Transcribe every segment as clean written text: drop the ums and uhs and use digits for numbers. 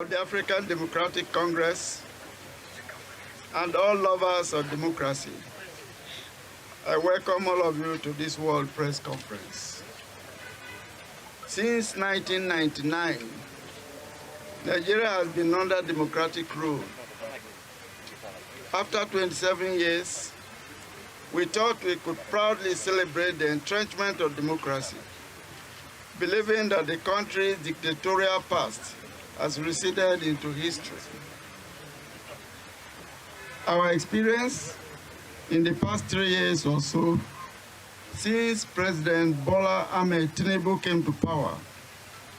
Of the African Democratic Congress and all lovers of democracy, I welcome all of you to this World Press Conference. Since 1999, Nigeria has been under democratic rule. After 27 years, we thought we could proudly celebrate the entrenchment of democracy, believing that the country's dictatorial past has receded into history. Our experience in the past 3 years or so, since President Bola Ahmed Tinubu came to power,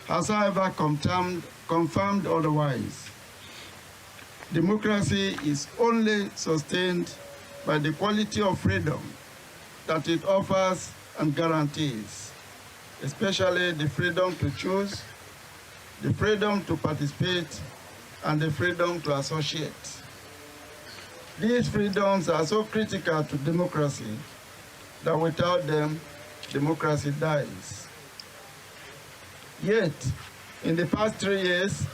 has however confirmed otherwise. Democracy is only sustained by the quality of freedom that it offers and guarantees, especially the freedom to choose, the freedom to participate, and the freedom to associate. These freedoms are so critical to democracy that without them, democracy dies. Yet, in the past 3 years,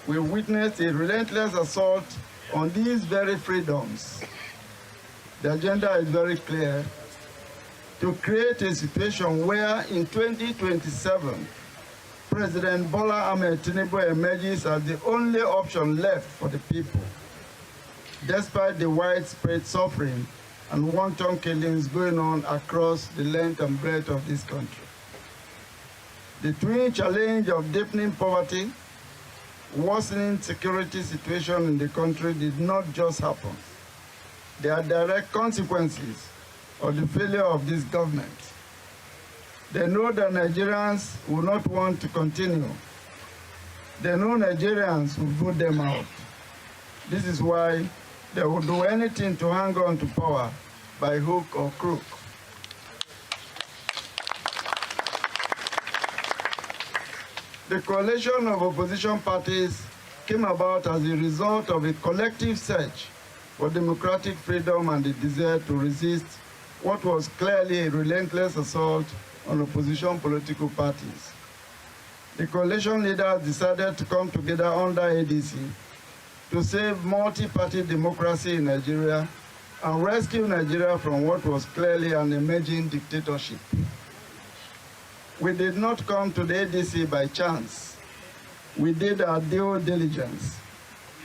we witnessed a relentless assault on these very freedoms. The agenda is very clear: to create a situation where in 2027, President Bola Ahmed Tinubu emerges as the only option left for the people, despite the widespread suffering and wanton killings going on across the length and breadth of this country. The twin challenge of deepening poverty, worsening security situation in the country did not just happen. They are direct consequences of the failure of this government. They know that Nigerians will not want to continue. They know Nigerians will vote them out. This is why they will do anything to hang on to power by hook or crook. The coalition of opposition parties came about as a result of a collective search for democratic freedom and the desire to resist what was clearly a relentless assault on opposition political parties. The coalition leaders decided to come together under ADC to save multi-party democracy in Nigeria and rescue Nigeria from what was clearly an emerging dictatorship. We did not come to the ADC by chance. We did our due diligence.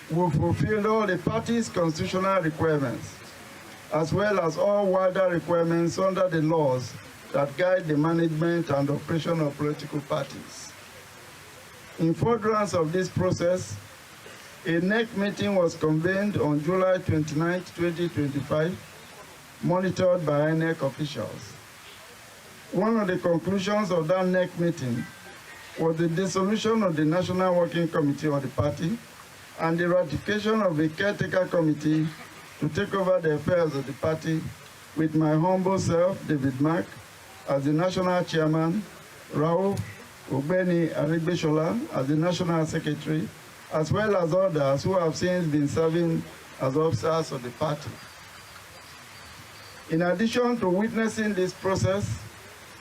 We fulfilled all the party's constitutional requirements, as well as all wider requirements under the laws that guide the management and operation of political parties. In furtherance of this process, a NEC meeting was convened on July 29, 2025, monitored by INEC officials. One of the conclusions of that NEC meeting was the dissolution of the National Working Committee of the party and the ratification of a caretaker committee to take over the affairs of the party, with my humble self, David Mark, as the national chairman, Rauf Ogbeni as the national secretary, as well as others who have since been serving as officers of the party. In addition to witnessing this process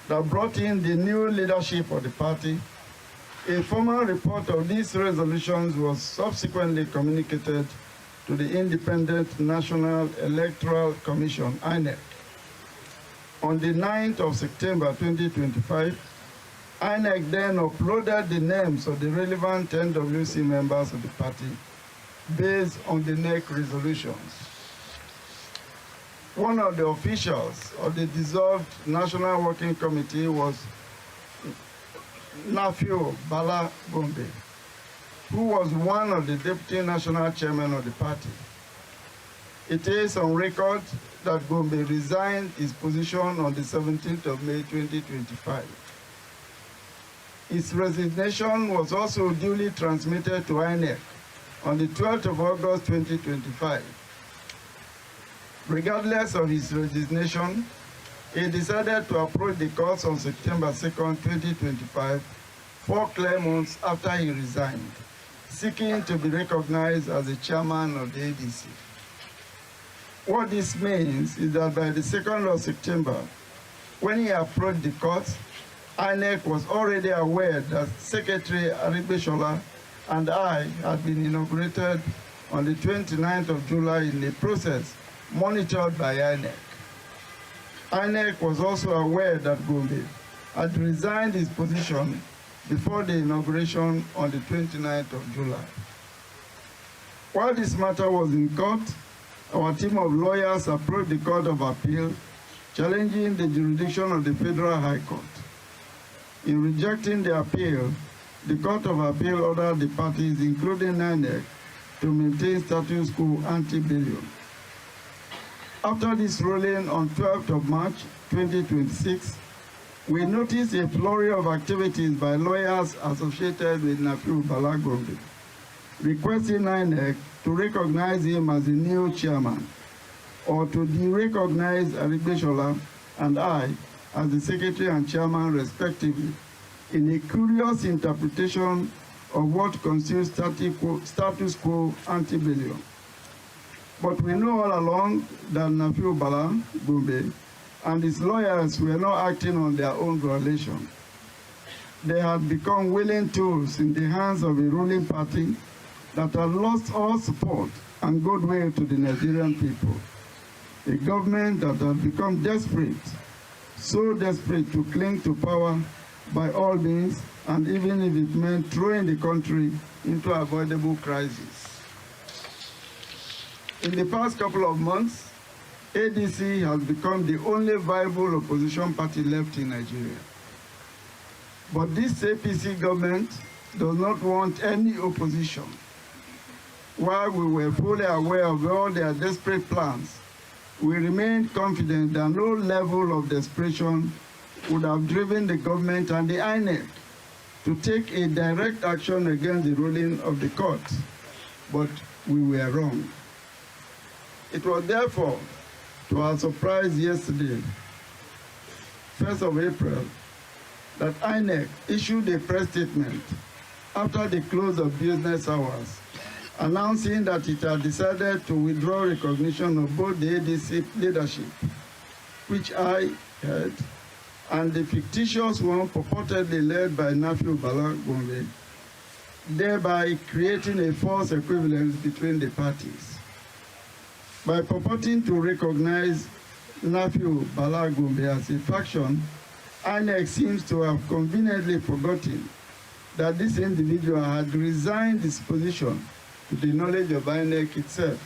that brought in the new leadership of the party, a formal report of these resolutions was subsequently communicated to the Independent National Electoral Commission, INEC. On the 9th of September 2025, INEC then uploaded the names of the relevant NWC members of the party based on the NEC resolutions. One of the officials of the dissolved National Working Committee was Nafiu Bala Gombe, who was one of the deputy national chairmen of the party. It is on record that Gombe resigned his position on the 17th of May 2025. His resignation was also duly transmitted to INEC on the 12th of August 2025. Regardless of his resignation, he decided to approach the courts on September 2nd, 2025, 4 clear months after he resigned, seeking to be recognized as the chairman of the ADC. What this means is that by the 2nd of September, when he approached the court, INEC was already aware that Secretary Arigbeshola and I had been inaugurated on the 29th of July in a process monitored by INEC. INEC was also aware that Gombe had resigned his position before the inauguration on the 29th of July. While this matter was in court, our team of lawyers approached the Court of Appeal, challenging the jurisdiction of the Federal High Court. In rejecting the appeal, the Court of Appeal ordered the parties, including INEC, to maintain status quo ante bellum. After this ruling on 12th of March 2026, we noticed a flurry of activities by lawyers associated with Nafiu Bala Gombe, requesting INEC to recognize him as the new chairman, or to de-recognize Arigbeshola and I as the secretary and chairman respectively, in a curious interpretation of what constitutes status quo ante bellum. But we know all along that Nafiu Bala Gombe and his lawyers were not acting on their own violation. They had become willing tools in the hands of a ruling party that had lost all support and goodwill to the Nigerian people. A government that had become desperate, so desperate to cling to power by all means, and even if it meant throwing the country into avoidable crisis. In the past couple of months, ADC has become the only viable opposition party left in Nigeria. But this APC government does not want any opposition. While we were fully aware of all their desperate plans, we remained confident that no level of desperation would have driven the government and the INEC to take a direct action against the ruling of the court. But we were wrong. It was therefore, to our surprise yesterday, 1st of April, that INEC issued a press statement after the close of business hours, announcing that it had decided to withdraw recognition of both the ADC leadership, which I heard, and the fictitious one purportedly led by Nafiu Bala Gombe, thereby creating a false equivalence between the parties. By purporting to recognize Nafiu Bala Gombe as a faction, INEC seems to have conveniently forgotten that this individual had resigned his position to the knowledge of INEC itself.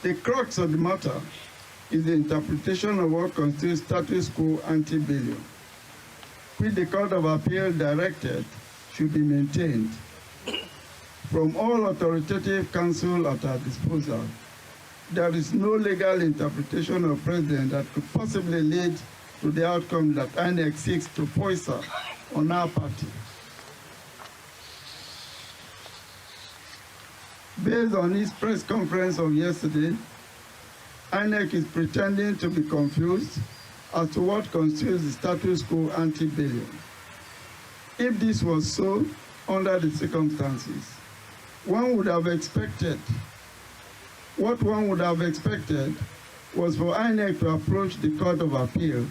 The crux of the matter is the interpretation of what constitutes status quo ante bellum, which the Court of Appeal directed should be maintained. From all authoritative counsel at our disposal, there is no legal interpretation of precedent that could possibly lead to the outcome that INEC seeks to foist on our party. Based on his press conference of yesterday, INEC is pretending to be confused as to what constitutes the status quo ante bellum. If this was so, under the circumstances, what one would have expected was for INEC to approach the Court of Appeal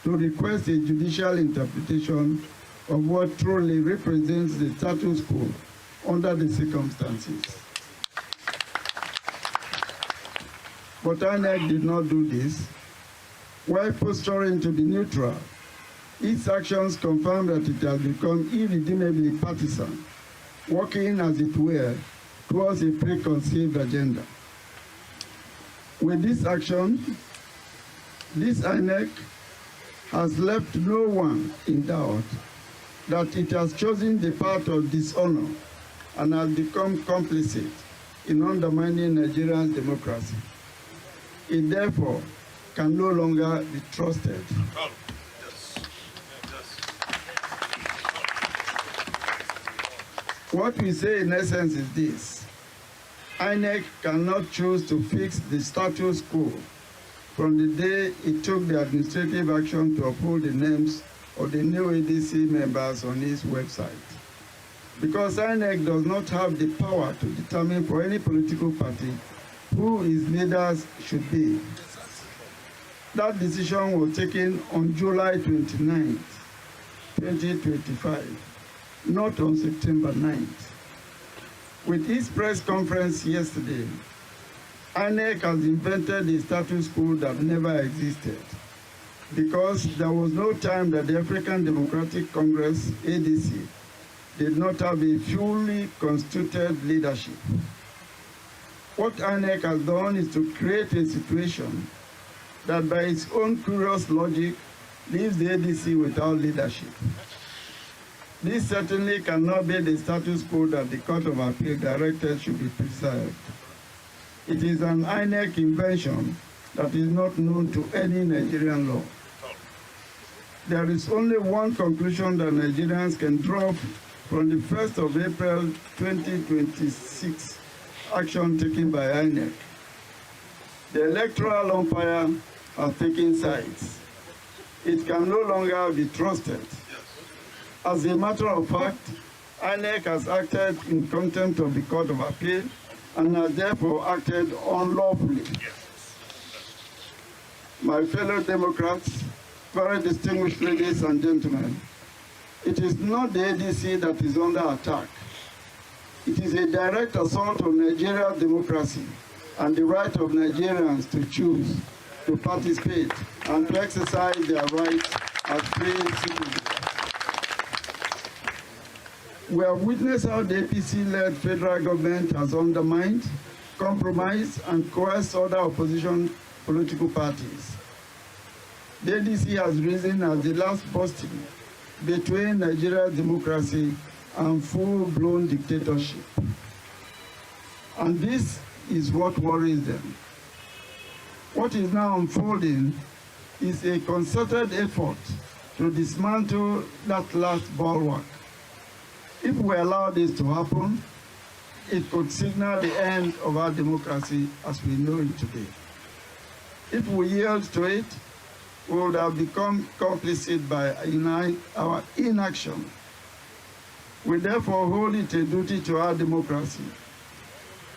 to request a judicial interpretation of what truly represents the status quo under the circumstances. But INEC did not do this. While posturing to be neutral, its actions confirm that it has become irredeemably partisan, working, as it were, towards a preconceived agenda. With this action, this INEC has left no one in doubt that it has chosen the path of dishonor and has become complicit in undermining Nigeria's democracy. It therefore can no longer be trusted. What we say in essence is this: INEC cannot choose to fix the status quo from the day it took the administrative action to uphold the names of the new ADC members on its website. Because INEC does not have the power to determine for any political party who its leaders should be. That decision was taken on July 29, 2025, not on September 9th. With its press conference yesterday, INEC has invented a status quo that never existed, because there was no time that the African Democratic Congress, ADC, did not have a fully constituted leadership. What INEC has done is to create a situation that by its own curious logic leaves the ADC without leadership. This certainly cannot be the status quo that the Court of Appeal directed should be preserved. It is an INEC invention that is not known to any Nigerian law. There is only one conclusion that Nigerians can draw from the 1st of April 2026 action taken by INEC. The electoral umpire has taken sides. It can no longer be trusted. As a matter of fact, INEC has acted in contempt of the Court of Appeal and has therefore acted unlawfully. My fellow Democrats, very distinguished ladies and gentlemen, it is not the ADC that is under attack. It is a direct assault on Nigeria's democracy and the right of Nigerians to choose, to participate, and to exercise their rights as free citizens. We have witnessed how the APC-led federal government has undermined, compromised, and coerced other opposition political parties. The ADC has risen as the last bastion between Nigeria's democracy and full-blown dictatorship. And this is what worries them. What is now unfolding is a concerted effort to dismantle that last bulwark. If we allow this to happen, it could signal the end of our democracy as we know it today. If we yield to it, we would have become complicit by our inaction. We therefore hold it a duty to our democracy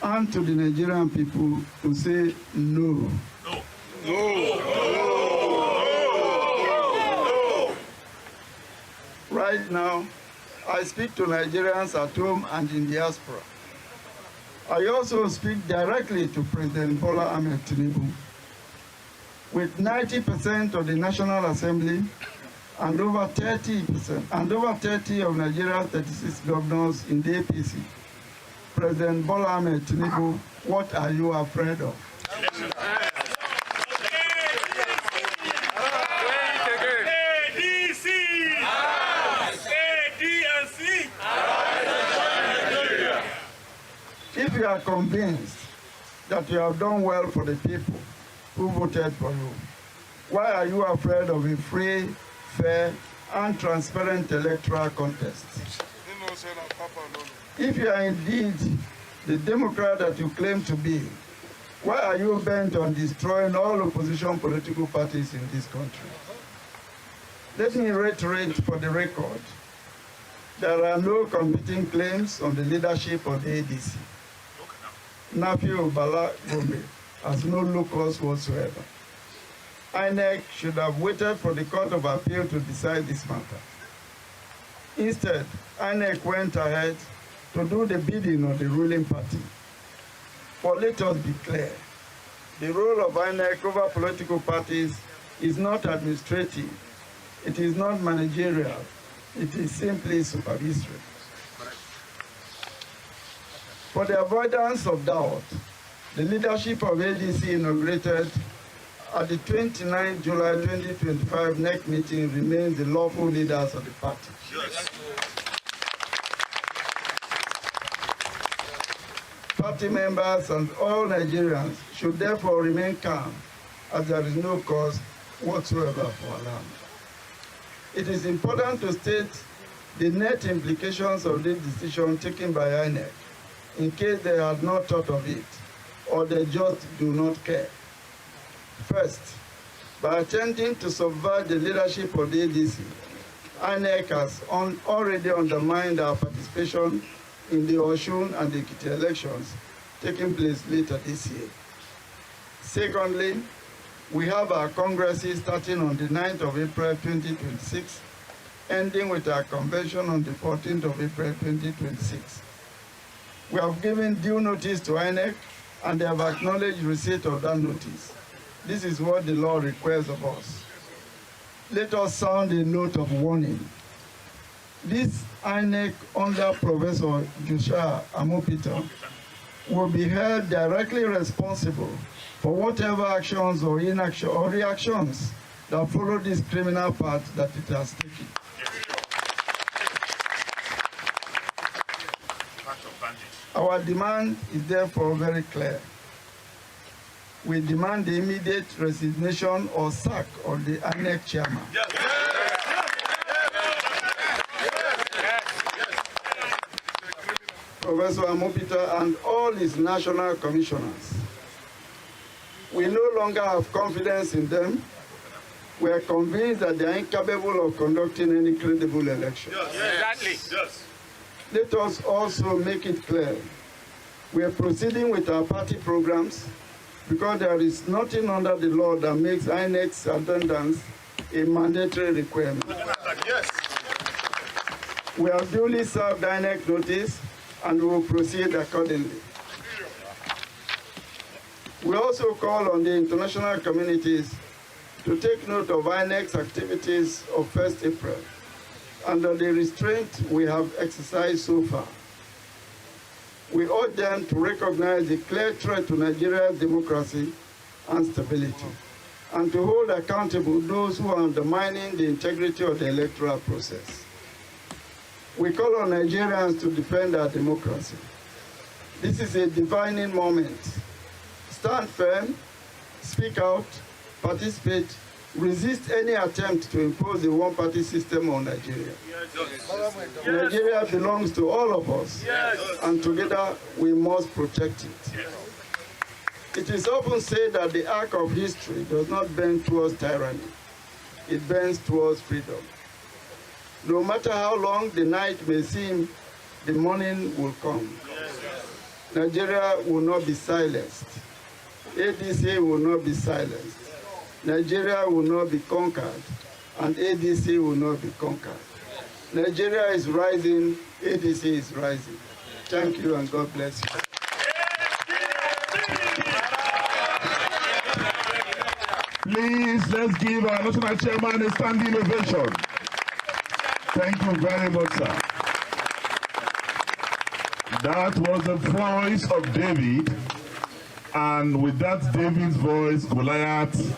and to the Nigerian people to say no. No. No. No. Right now, I speak to Nigerians at home and in diaspora. I also speak directly to President Bola Ahmed Tinubu. With 90% of the National Assembly and over 30 of Nigeria's 36 governors in the APC, President Bola Ahmed Tinubu, what are you afraid of? If you are convinced that you have done well for the people who voted for you, why are you afraid of a free, fair, and transparent electoral contest? If you are indeed the Democrat that you claim to be, why are you bent on destroying all opposition political parties in this country? Let me reiterate for the record, there are no competing claims on the leadership of the ADC. Nafi Bala Gombe has no locus whatsoever. INEC should have waited for the Court of Appeal to decide this matter. Instead, INEC went ahead to do the bidding of the ruling party. But let us be clear, the role of INEC over political parties is not administrative, it is not managerial, it is simply supervisory. For the avoidance of doubt, the leadership of ADC inaugurated at the 29th July 2025 NEC meeting remains the lawful leaders of the party. Yes. Party members and all Nigerians should therefore remain calm, as there is no cause whatsoever for alarm. It is important to state the net implications of this decision taken by INEC, in case they had not thought of it, or they just do not care. First, by attempting to subvert the leadership of the ADC, INEC has already undermined our participation in the Osun and the Ekiti elections taking place later this year. Secondly, we have our congresses starting on the 9th of April 2026 ending with our convention on the 14th of April 2026. We have given due notice to INEC, and they have acknowledged receipt of that notice. This is what the law requires of us. Let us sound a note of warning. This INEC under Professor Joshua Amopita will be held directly responsible for whatever actions or inaction or reactions that follow this criminal path that it has taken. Our demand is therefore very clear. We demand the immediate resignation or sack of the INEC chairman. Professor Amopita and all his national commissioners. We no longer have confidence in them. We are convinced that they are incapable of conducting any credible election. Exactly. Yes. Let us also make it clear, we are proceeding with our party programs because there is nothing under the law that makes INEC's attendance a mandatory requirement. Yes. We have duly served INEC notice and we will proceed accordingly. We also call on the international communities to take note of INEC's activities of 1st April under the restraint we have exercised so far. We urge them to recognize the clear threat to Nigeria's democracy and stability, and to hold accountable those who are undermining the integrity of the electoral process. We call on Nigerians to defend our democracy. This is a defining moment. Stand firm, speak out, participate, resist any attempt to impose a one-party system on Nigeria. Yes. Nigeria belongs to all of us, and together we must protect it. It is often said that the arc of history does not bend towards tyranny. It bends towards freedom. No matter how long the night may seem, the morning will come. Nigeria will not be silenced. ADC will not be silenced. Nigeria will not be conquered, and ADC will not be conquered. Nigeria is rising, ADC is rising. Thank you, and God bless you. Please, let's give our national chairman a standing ovation. Thank you very much, sir. That was the voice of David, and with that David's voice, Goliath's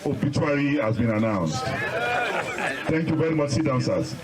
obituary has been announced. Thank you very much. Sit down, sirs.